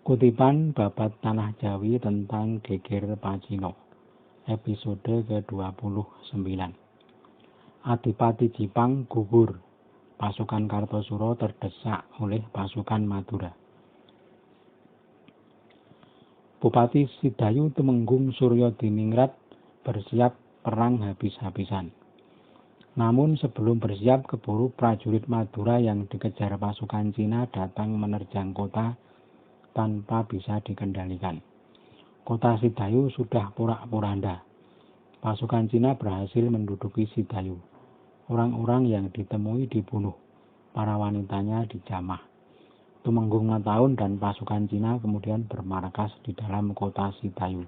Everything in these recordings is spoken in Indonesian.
Kutipan babat Tanah Jawi tentang Geger Pacino, episode ke-29. Adipati Jipang gugur, pasukan Kartosuro terdesak oleh pasukan Madura. Bupati Sidayu Tumenggung Suryodiningrat bersiap perang habis-habisan. Namun sebelum bersiap, keburu prajurit Madura yang dikejar pasukan Cina datang menerjang kota tanpa bisa dikendalikan. Kota Sidayu sudah porak-poranda. Pasukan Cina berhasil menduduki Sidayu. Orang-orang yang ditemui dibunuh, para wanitanya dijamah. Tumenggung Mataun dan pasukan Cina kemudian bermarkas di dalam kota Sidayu.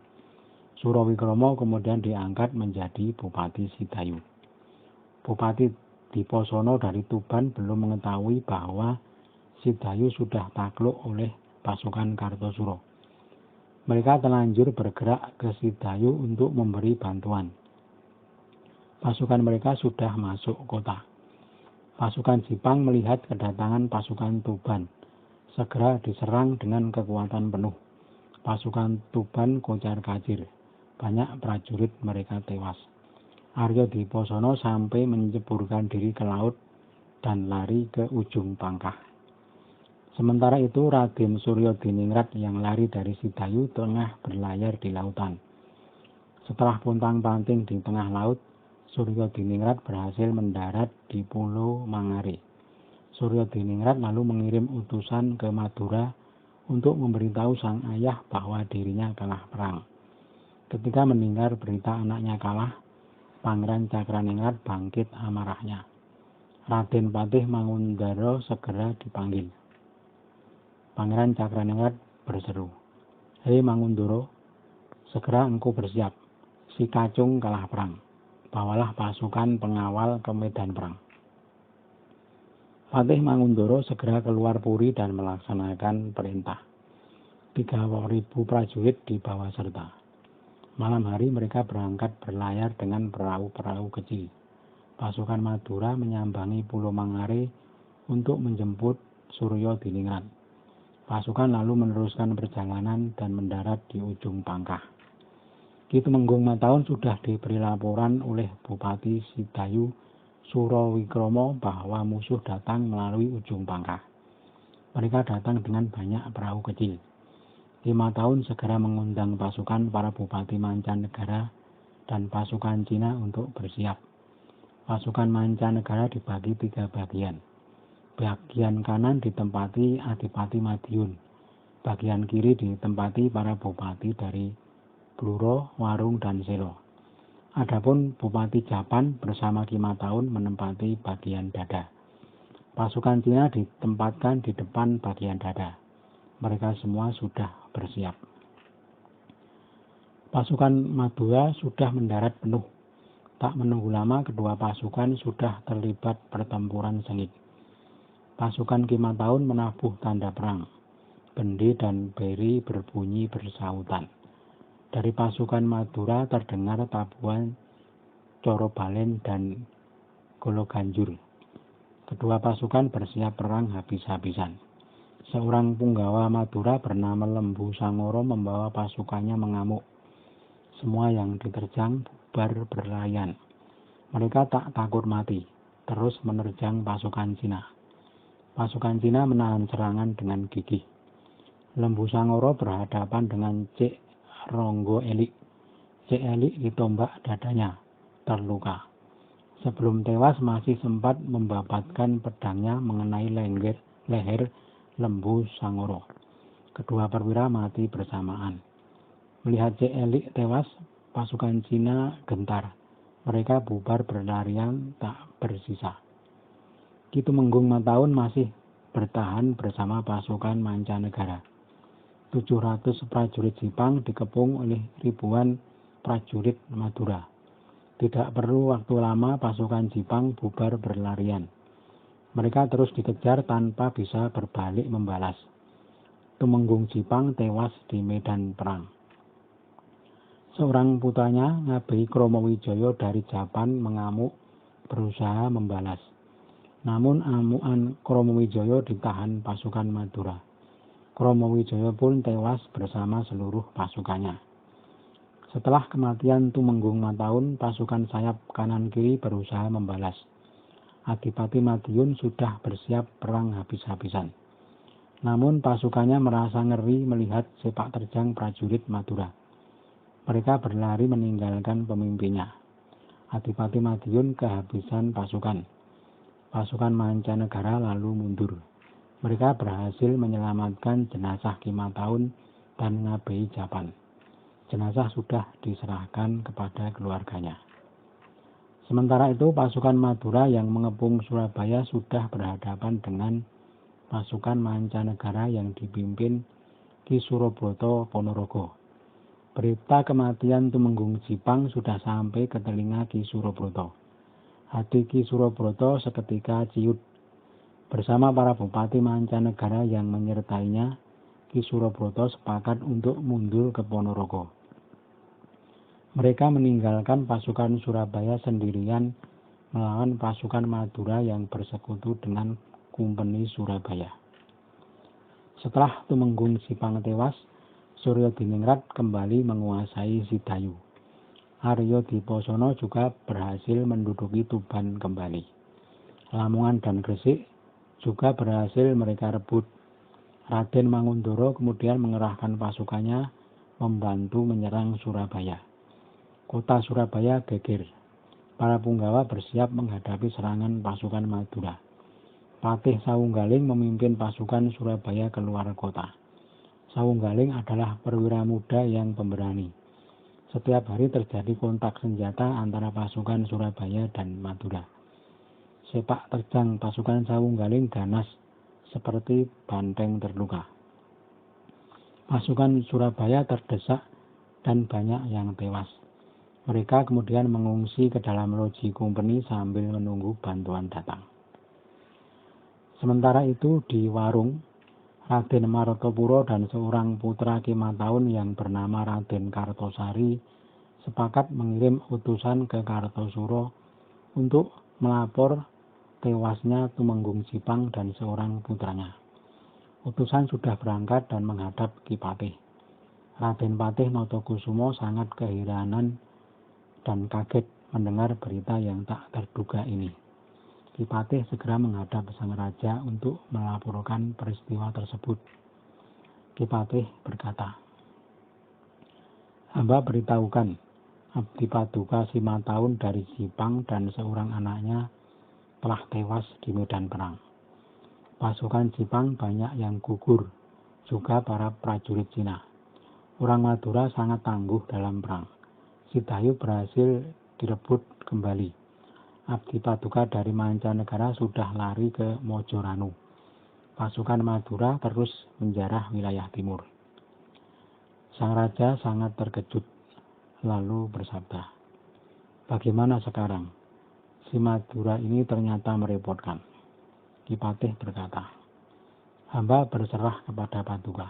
Surawikromo kemudian diangkat menjadi Bupati Sidayu. Bupati Diposono dari Tuban belum mengetahui bahwa Sidayu sudah takluk oleh pasukan Kartosuro. Mereka terlanjur bergerak ke Sidayu untuk memberi bantuan. Pasukan mereka sudah masuk kota. Pasukan Jipang melihat kedatangan pasukan Tuban, segera diserang dengan kekuatan penuh. Pasukan Tuban kocar-kacir, banyak prajurit mereka tewas. Aryo Diposono sampai menceburkan diri ke laut dan lari ke ujung Pangkah. Sementara itu Raden Suryodiningrat yang lari dari Sidayu tengah berlayar di lautan. Setelah pontang-panting di tengah laut, Suryodiningrat berhasil mendarat di Pulau Mangare. Suryodiningrat lalu mengirim utusan ke Madura untuk memberitahu sang ayah bahwa dirinya kalah perang. Ketika mendengar berita anaknya kalah, Pangeran Cakraningrat bangkit amarahnya. Raden Patih Mangundaro segera dipanggil. Pangeran Cakraningrat berseru, "Hei Mangundoro, segera engkau bersiap. Si Kacung kalah perang. Bawalah pasukan pengawal ke medan perang." Patih Mangundoro segera keluar Puri dan melaksanakan perintah. 3.000 prajurit dibawa serta. Malam hari mereka berangkat berlayar dengan perahu-perahu kecil. Pasukan Madura menyambangi Pulau Mangare untuk menjemput Suryodiningrat. Pasukan lalu meneruskan perjalanan dan mendarat di ujung Pangkah. Ki Tumenggung Mataun sudah diberi laporan oleh Bupati Sidayu Surawikromo bahwa musuh datang melalui ujung Pangkah. Mereka datang dengan banyak perahu kecil. Ki Mataun segera mengundang pasukan para bupati mancanegara dan pasukan Cina untuk bersiap. Pasukan mancanegara dibagi 3 bagian. Bagian kanan ditempati Adipati Madiun. Bagian kiri ditempati para bupati dari Bluro, Warung, dan Selo. Adapun Bupati Japan bersama Ki Mataun menempati bagian dada. Pasukan Cina ditempatkan di depan bagian dada. Mereka semua sudah bersiap. Pasukan Madura sudah mendarat penuh. Tak menunggu lama kedua pasukan sudah terlibat pertempuran sengit. Pasukan Ki Mataun menabuh tanda perang. Bende dan beri berbunyi bersautan. Dari pasukan Madura terdengar tabuhan Corobalen dan Gologanjur. Kedua pasukan bersiap perang habis-habisan. Seorang punggawa Madura bernama Lembu Sangoro membawa pasukannya mengamuk. Semua yang diterjang bubar berlarian. Mereka tak takut mati, terus menerjang pasukan Cina. Pasukan Cina menahan serangan dengan gigih. Lembu Sangoro berhadapan dengan Cek Ronggo Elik. Cek Elik ditombak dadanya, terluka. Sebelum tewas masih sempat membabatkan pedangnya mengenai leher Lembu Sangoro. Kedua perwira mati bersamaan. Melihat Cek Elik tewas, pasukan Cina gentar. Mereka bubar berlarian tak bersisa. Ki Tumenggung Mataun masih bertahan bersama pasukan mancanegara. 700 prajurit Jipang dikepung oleh ribuan prajurit Madura. Tidak perlu waktu lama pasukan Jipang bubar berlarian. Mereka terus dikejar tanpa bisa berbalik membalas. Tumenggung Jipang tewas di medan perang. Seorang putranya, Ngabei Kromowijoyo dari Japan mengamuk berusaha membalas. Namun amukan Kromowijoyo ditahan pasukan Madura. Kromowijaya pun tewas bersama seluruh pasukannya. Setelah kematian Tumenggung Mataun, pasukan sayap kanan kiri berusaha membalas. Adipati Madiun sudah bersiap perang habis-habisan. Namun pasukannya merasa ngeri melihat sepak terjang prajurit Madura. Mereka berlari meninggalkan pemimpinnya. Adipati Madiun kehabisan pasukan. Pasukan mancanegara lalu mundur. Mereka berhasil menyelamatkan jenazah Ki Mataun dan Ngabei Japan. Jenazah sudah diserahkan kepada keluarganya. Sementara itu pasukan Madura yang mengepung Surabaya sudah berhadapan dengan pasukan mancanegara yang dipimpin Ki Surabroto Ponorogo. Berita kematian Tumenggung Jipang sudah sampai ke telinga Ki Surabroto. Hati Ki Surabroto seketika ciut. Bersama para bupati mancanegara yang menyertainya, Ki Surabroto sepakat untuk mundur ke Ponorogo. Mereka meninggalkan pasukan Surabaya sendirian melawan pasukan Madura yang bersekutu dengan Kumpeni Surabaya. Setelah Tumenggung Jipang tewas, Suryodiningrat kembali menguasai Sidayu. Aryo Diposono juga berhasil menduduki Tuban kembali. Lamongan dan Gresik juga berhasil mereka rebut. Raden Mangundoro kemudian mengerahkan pasukannya membantu menyerang Surabaya. Kota Surabaya geger. Para punggawa bersiap menghadapi serangan pasukan Madura. Patih Sawunggaling memimpin pasukan Surabaya keluar kota. Sawunggaling adalah perwira muda yang pemberani. Setiap hari terjadi kontak senjata antara pasukan Surabaya dan Madura. Sepak terjang pasukan Sawunggaling ganas seperti banteng terluka. Pasukan Surabaya terdesak dan banyak yang tewas. Mereka kemudian mengungsi ke dalam loji Kumpeni sambil menunggu bantuan datang. Sementara itu di Warung, Raden Martopuro dan seorang putra Ki Mataun yang bernama Raden Kartosari sepakat mengirim utusan ke Kartosuro untuk melapor tewasnya Tumenggung Jipang dan seorang putranya. Utusan sudah berangkat dan menghadap Ki Patih. Raden Patih Notokusumo sangat keheranan dan kaget mendengar berita yang tak terduga ini. Ki Patih segera menghadap sang raja untuk melaporkan peristiwa tersebut. Ki Patih berkata, "Hamba beritahukan, Abdi Paduka Simataun dari Jipang dan seorang anaknya telah tewas di medan perang. Pasukan Jipang banyak yang gugur, juga para prajurit Cina. Orang Madura sangat tangguh dalam perang. Sidayu berhasil direbut kembali. Abdi Paduka dari mancanegara sudah lari ke Mojoranu. Pasukan Madura terus menjarah wilayah timur." Sang raja sangat terkejut, lalu bersabda, "Bagaimana sekarang? Si Madura ini ternyata merepotkan." Ki Patih berkata, "Hamba berserah kepada Paduka."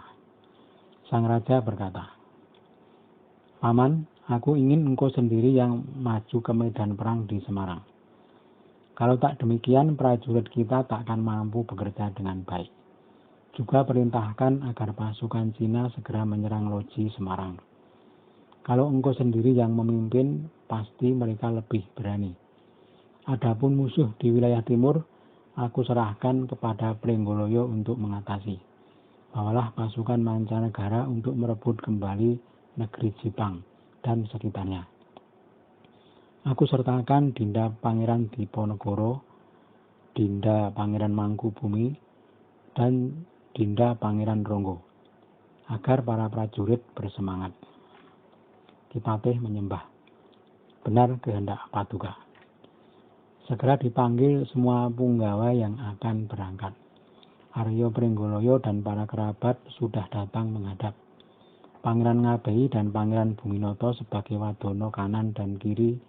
Sang raja berkata, "Paman, aku ingin engkau sendiri yang maju ke medan perang di Semarang. Kalau tak demikian, prajurit kita tak akan mampu bekerja dengan baik. Juga perintahkan agar pasukan Cina segera menyerang loji Semarang. Kalau engkau sendiri yang memimpin, pasti mereka lebih berani. Adapun musuh di wilayah timur, aku serahkan kepada Pringgoloyo untuk mengatasi. Bawalah pasukan mancanegara untuk merebut kembali negeri Jipang dan sekitarnya. Aku sertakan Dinda Pangeran Diponegoro, Dinda Pangeran Mangkubumi, dan Dinda Pangeran Ronggo, agar para prajurit bersemangat." Ki Patih menyembah, "Benar kehendak Paduka." Segera dipanggil semua punggawa yang akan berangkat. Aryo Pringgoloyo dan para kerabat sudah datang menghadap. Pangeran Ngabei dan Pangeran Buminoto sebagai wadono kanan dan kiri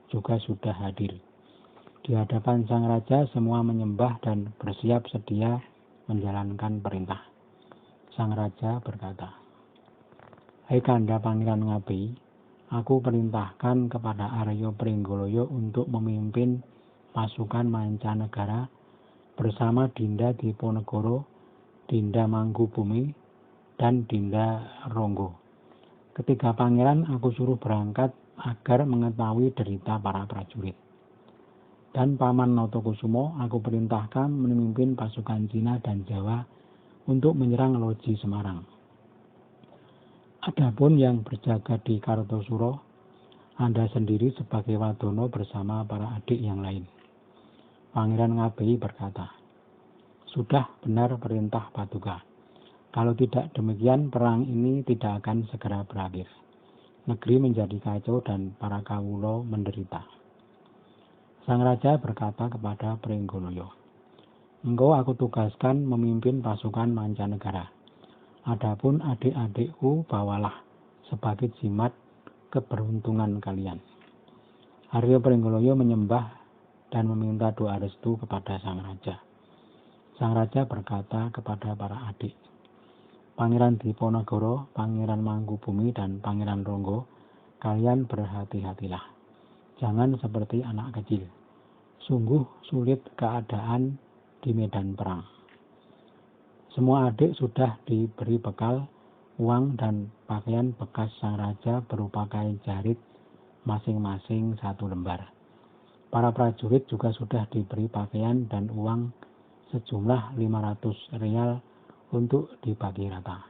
juga sudah hadir. Di hadapan sang raja semua menyembah dan bersiap sedia menjalankan perintah. Sang raja berkata, "Hai Kanda Pangeran Ngabei, aku perintahkan kepada Aryo Pringgoloyo untuk memimpin pasukan mancanegara bersama Dinda Diponegoro, Dinda Mangkubumi, dan Dinda Ronggo. Ketiga pangeran aku suruh berangkat agar mengetahui derita para prajurit. Dan Paman Notokusumo aku perintahkan memimpin pasukan Cina dan Jawa untuk menyerang Loji Semarang. Adapun yang berjaga di Kartosuro, Anda sendiri sebagai Wadono bersama para adik yang lain. Pangeran Ngabei berkata, sudah benar perintah Paduka. Kalau tidak demikian perang ini tidak akan segera berakhir. Negeri menjadi kacau dan para kawulo menderita. Sang raja berkata kepada Pringgoloyo, engkau aku tugaskan memimpin pasukan mancanegara. Adapun adik-adikku bawalah sebagai jimat keberuntungan kalian. Arya Pringgoloyo menyembah dan meminta doa restu kepada sang raja. Sang raja berkata kepada para adik, Pangeran Diponegoro, Pangeran Mangkubumi, dan Pangeran Ronggo, kalian berhati-hatilah. Jangan seperti anak kecil. Sungguh sulit keadaan di medan perang. Semua adik sudah diberi bekal, uang, dan pakaian bekas sang raja berupa kain jarit masing-masing 1 lembar. Para prajurit juga sudah diberi pakaian dan uang sejumlah 500 real untuk dibagi rata.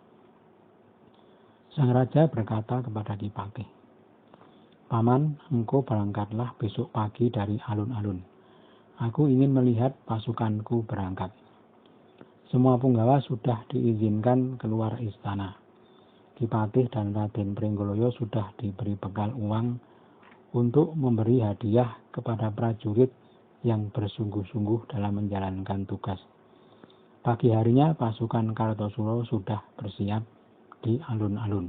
Sang raja berkata kepada Kipatih, Paman, engkau berangkatlah besok pagi dari alun-alun. Aku ingin melihat pasukanku berangkat. Semua punggawa sudah diizinkan keluar istana. Kipatih dan Raden Pringgoloyo sudah diberi bekal uang untuk memberi hadiah kepada prajurit yang bersungguh-sungguh dalam menjalankan tugas. Pagi harinya pasukan Kartosuro sudah bersiap di alun-alun.